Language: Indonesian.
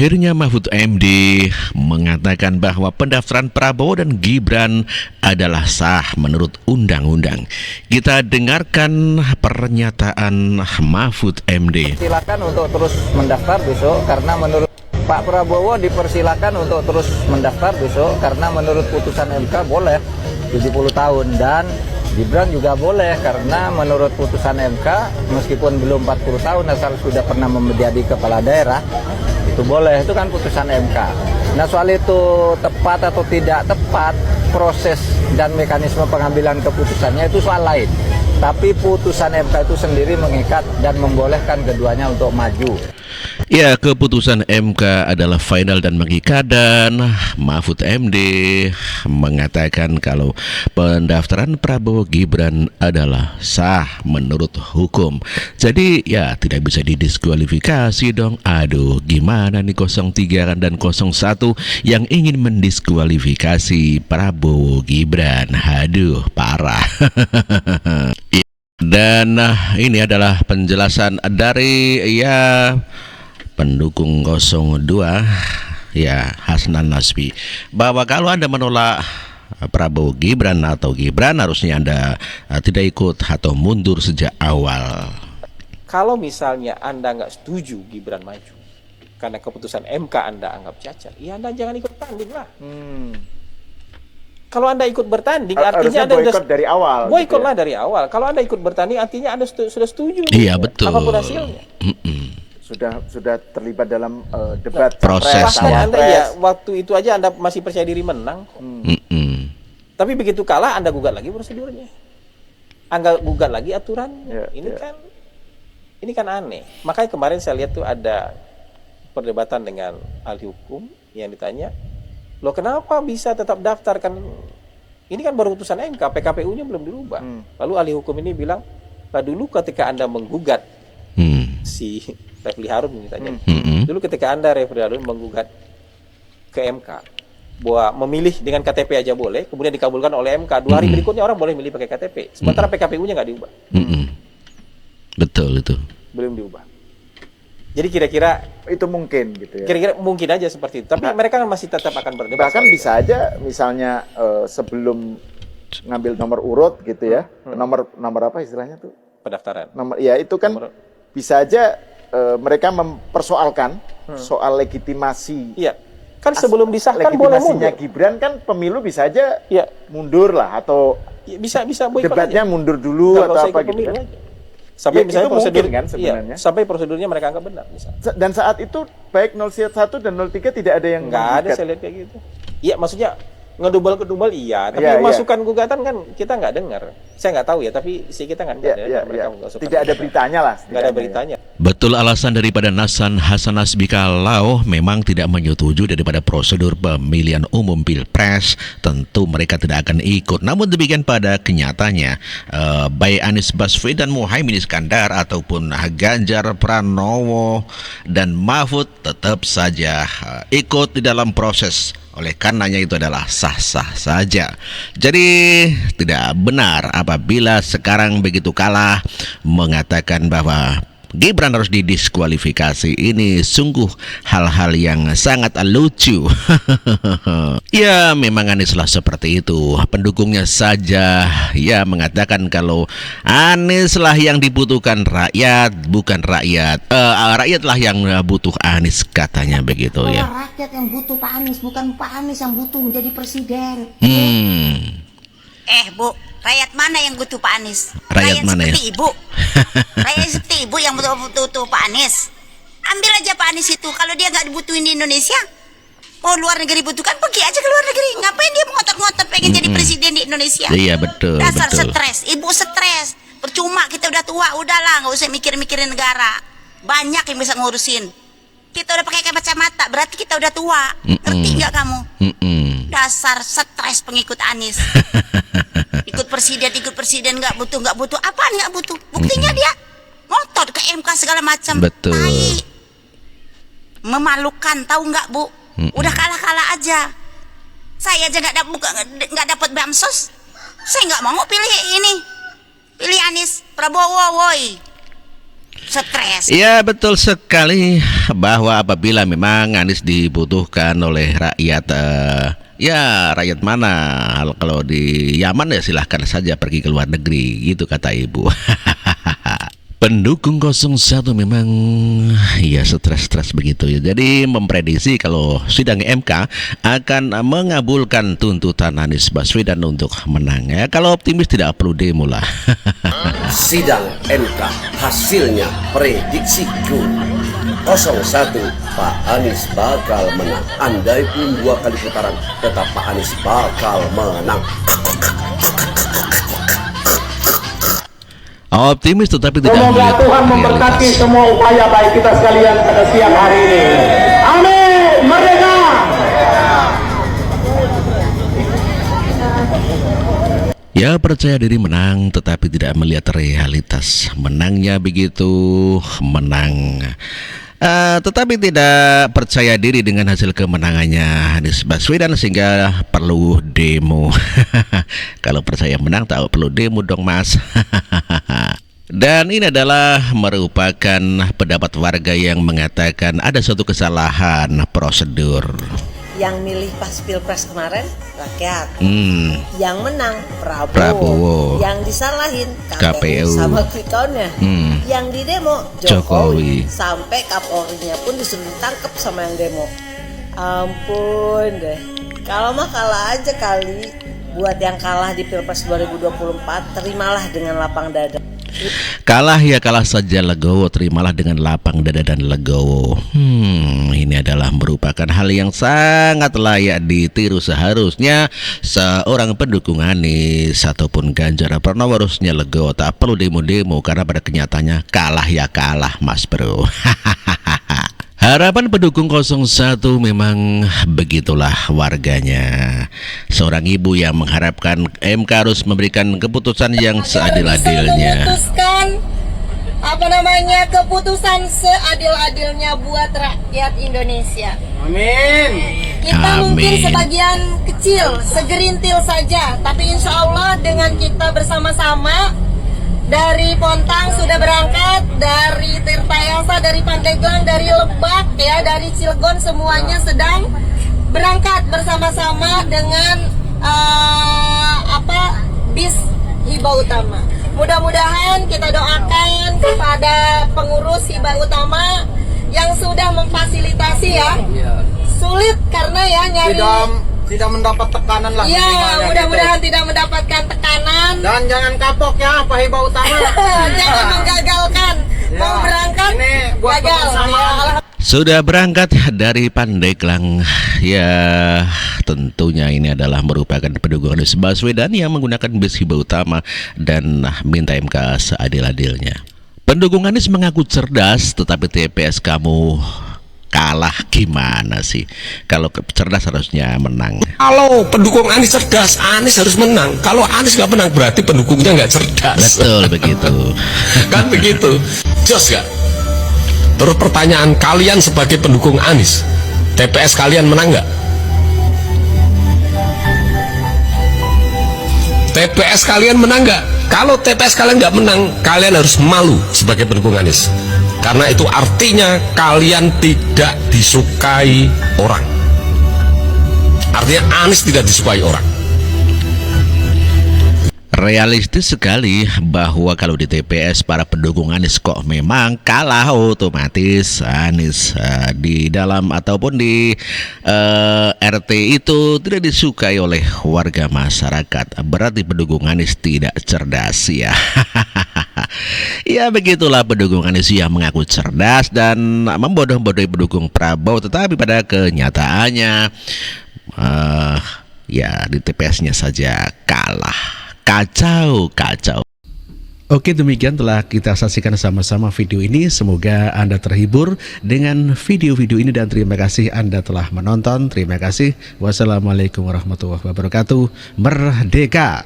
Akhirnya Mahfud MD mengatakan bahwa pendaftaran Prabowo dan Gibran adalah sah menurut undang-undang. Kita dengarkan pernyataan Mahfud MD. Silakan untuk terus mendaftar besok karena menurut Pak Prabowo dipersilakan untuk terus mendaftar besok karena menurut putusan MK boleh 70 tahun dan Gibran juga boleh karena menurut putusan MK meskipun belum 40 tahun asal sudah pernah menjadi kepala daerah itu boleh, itu kan putusan MK. Nah soal itu tepat atau tidak tepat proses dan mekanisme pengambilan keputusannya itu soal lain. Tapi putusan MK itu sendiri mengikat dan membolehkan keduanya untuk maju. Ya, keputusan MK adalah final dan mengikat dan Mahfud MD mengatakan kalau pendaftaran Prabowo Gibran adalah sah menurut hukum. Jadi ya tidak bisa didiskualifikasi dong. Aduh, gimana nih 03 dan 01 yang ingin mendiskualifikasi Prabowo Gibran. Aduh, parah. Dan ini adalah penjelasan dari pendukung 02 Hasan Nasbi bahwa kalau Anda menolak Prabowo Gibran atau Gibran harusnya Anda tidak ikut atau mundur sejak awal. Kalau misalnya Anda nggak setuju Gibran maju karena keputusan MK Anda anggap cacat, ya Anda jangan ikut tanding lah. Kalau Anda ikut bertanding, artinya Anda boikot dari awal. Boikotlah dari awal. Kalau Anda ikut bertanding, artinya Anda sudah setuju. Iya betul. Apapun hasilnya. Sudah terlibat dalam debat proses. Bahkan Anda waktu itu aja Anda masih percaya diri menang. Tapi begitu kalah Anda gugat lagi prosedurnya. Anda gugat lagi aturannya. Ini kan aneh. Makanya kemarin saya lihat tuh ada perdebatan dengan ahli hukum yang ditanya, loh kenapa bisa tetap daftar, kan ini kan baru putusan MK, PKPU-nya belum dirubah. Lalu ahli hukum ini bilang, lah dulu ketika Anda menggugat si Refli Harun ditanya, dulu ketika Anda Refli Harun menggugat ke MK bahwa memilih dengan KTP aja boleh, kemudian dikabulkan oleh MK, 2 hari berikutnya orang boleh milih pakai KTP, sementara PKPU-nya nggak diubah. Betul itu. Belum diubah. Jadi kira-kira itu mungkin gitu ya. Kira-kira mungkin aja seperti itu. Tapi mereka kan masih tetap akan berdebat. Bahkan bisa aja misalnya sebelum ngambil nomor urut gitu ya. Nomor apa istilahnya tuh? Pendaftaran. Nomor ya itu kan bisa aja mereka mempersoalkan soal legitimasi. Iya. Kan sebelum disahkan boleh mundur. Gibran kan pemilu bisa aja mundur lah atau bisa boikot debatnya aja. mundur dulu atau apa gitu kan. Sampai misalnya prosedur kan sebenarnya. Sampai prosedurnya mereka anggap benar misalnya. Dan saat itu baik 01 dan 03 tidak ada yang nggak ada, saya lihat kayak gitu. Iya, maksudnya ngedubal iya, tapi masukan gugatan kan kita nggak dengar. Saya nggak tahu ya, tapi kita nggak ada. Tidak ada beritanya lah. Nggak ada beritanya. Betul alasan daripada Hasan Nasbi kalau memang tidak menyetujui daripada prosedur pemilihan umum Pilpres, tentu mereka tidak akan ikut. Namun demikian pada kenyataannya, baik Anies Baswedan, Muhaimin Iskandar ataupun Ganjar Pranowo dan Mahfud tetap saja ikut di dalam proses. Oleh karenanya itu adalah sah-sah saja. Jadi tidak benar apabila sekarang begitu kalah mengatakan bahwa Gibran harus didiskualifikasi. Ini sungguh hal-hal yang sangat lucu. Ya memang Anies lah seperti itu. Pendukungnya saja ya mengatakan kalau Anies lah yang dibutuhkan rakyat, bukan rakyat. Rakyatlah yang butuh Anies katanya begitu ya. Rakyat yang butuh Pak Anies, bukan Pak Anies yang butuh menjadi presiden. Bu, rakyat mana yang butuh Pak Anies? Rakyat mana seperti ibu. Rakyat seperti ibu yang butuh Pak Anies. Ambil aja Pak Anies itu. Kalau dia nggak dibutuhin di Indonesia, luar negeri butuhkan, pergi aja ke luar negeri. Ngapain dia ngotot-ngotot pengen jadi presiden di Indonesia? Iya betul. Dasar stres, ibu stres. Percuma kita udah tua, udahlah nggak usah mikirin negara. Banyak yang bisa ngurusin. Kita udah pakai kacamata, berarti kita udah tua. Ngerti nggak kamu? Dasar stres pengikut Anies. Ikut presiden nggak butuh. Apaan nggak butuh? Buktinya dia ngotot ke MK segala macam. Betul. Tai. Memalukan, tahu nggak Bu? Udah kalah aja. Saya aja nggak dapat bansos. Saya nggak mau pilih Anies Prabowo, woi. stres. Ya betul sekali bahwa apabila memang Anies dibutuhkan oleh rakyat, ya rakyat mana, kalau di Yaman ya silahkan saja pergi ke luar negeri, gitu kata ibu. Pendukung 01 memang ya stres-stres begitu ya. Jadi memprediksi kalau sidang MK akan mengabulkan tuntutan Anies Baswedan untuk menang. Ya, kalau optimis tidak perlu demo lah. Sidang MK hasilnya prediksiku 01 Pak Anies bakal menang. Andai pun 2 kali putaran tetap Pak Anies bakal menang. Optimis tetapi tidak Semoga melihat Tuhan memberkati realitas. semua upaya baik kita sekalian pada siang hari ini. Amin. Merdeka. Ya percaya diri menang tetapi tidak melihat realitas. Menangnya begitu menang. Tetapi tidak percaya diri dengan hasil kemenangannya Anies Baswedan sehingga perlu demo. Kalau percaya menang tak perlu demo dong mas. Dan ini adalah merupakan pendapat warga yang mengatakan ada suatu kesalahan prosedur. Yang milih pas pilpres kemarin rakyat, yang menang Prabowo, Prabowo. Yang disalahin KPU. sama quick-count-nya, yang di demo Jokowi. Sampai Kapolrinya pun disuruh ditangkap sama yang demo. Ampun deh, kalau mah kalah aja kali. Buat yang kalah di pilpres 2024, terimalah dengan lapang dada. Kalah ya kalah saja legowo, terimalah dengan lapang dada dan legowo. Ini adalah merupakan hal yang sangat layak ditiru. Seharusnya seorang pendukung Anies ataupun Ganjar Pranowo harusnya legowo, tak perlu demo-demo karena pada kenyataannya kalah ya kalah mas bro. Harapan pendukung 01 memang begitulah warganya. Seorang ibu yang mengharapkan MK harus memberikan keputusan yang seadil-adilnya. Keputusan seadil-adilnya buat rakyat Indonesia. Amin. Kita Amin. mungkin sebagian kecil, segerintil saja, tapi insya Allah dengan kita bersama-sama dari Pontang sudah berangkat, dari Tirtayasa, dari Pandeglang, dari Lebak, ya, dari Cilegon, semuanya sedang berangkat bersama-sama dengan bis Hibah Utama. Mudah-mudahan kita doakan kepada pengurus Hibah Utama yang sudah memfasilitasi ya. Sulit karena ya nyari Tidak mendapat tekanan lah. ya, mudah-mudahan tidak mendapatkan tekanan. Dan jangan kapok ya Pak Hibah Utama. Jangan menggagalkan. Mau berangkat gagal. Ya, Sudah berangkat dari Pandeglang. Ya tentunya ini adalah merupakan pendukung Anies Baswedan yang menggunakan bis Hibah Utama dan minta MK seadil-adilnya. Pendukung Anies mengaku cerdas, tetapi TPS kamu kalah gimana sih? Kalau cerdas harusnya menang. Kalau pendukung Anies cerdas, Anies harus menang. Kalau Anies nggak menang, berarti pendukungnya nggak cerdas. Betul begitu. Kan begitu. Jos nggak? Terus pertanyaan kalian sebagai pendukung Anies, TPS kalian menang nggak? TPS kalian menang nggak? Kalau TPS kalian nggak menang, kalian harus malu sebagai pendukung Anies. Karena itu artinya kalian tidak disukai orang. Artinya Anies tidak disukai orang. Realistis sekali bahwa kalau di TPS para pendukung Anies kok memang kalah, otomatis Anies di dalam ataupun di RT itu tidak disukai oleh warga masyarakat. Berarti pendukung Anies tidak cerdas ya. Ya begitulah pendukung Anies yang mengaku cerdas dan membodoh-bodohi pendukung Prabowo, tetapi pada kenyataannya ya di TPS-nya saja kalah. Kacau. Oke, demikian telah kita saksikan sama-sama video ini. Semoga Anda terhibur dengan video-video ini dan terima kasih Anda telah menonton. Terima kasih. Wassalamualaikum warahmatullahi wabarakatuh. Merdeka!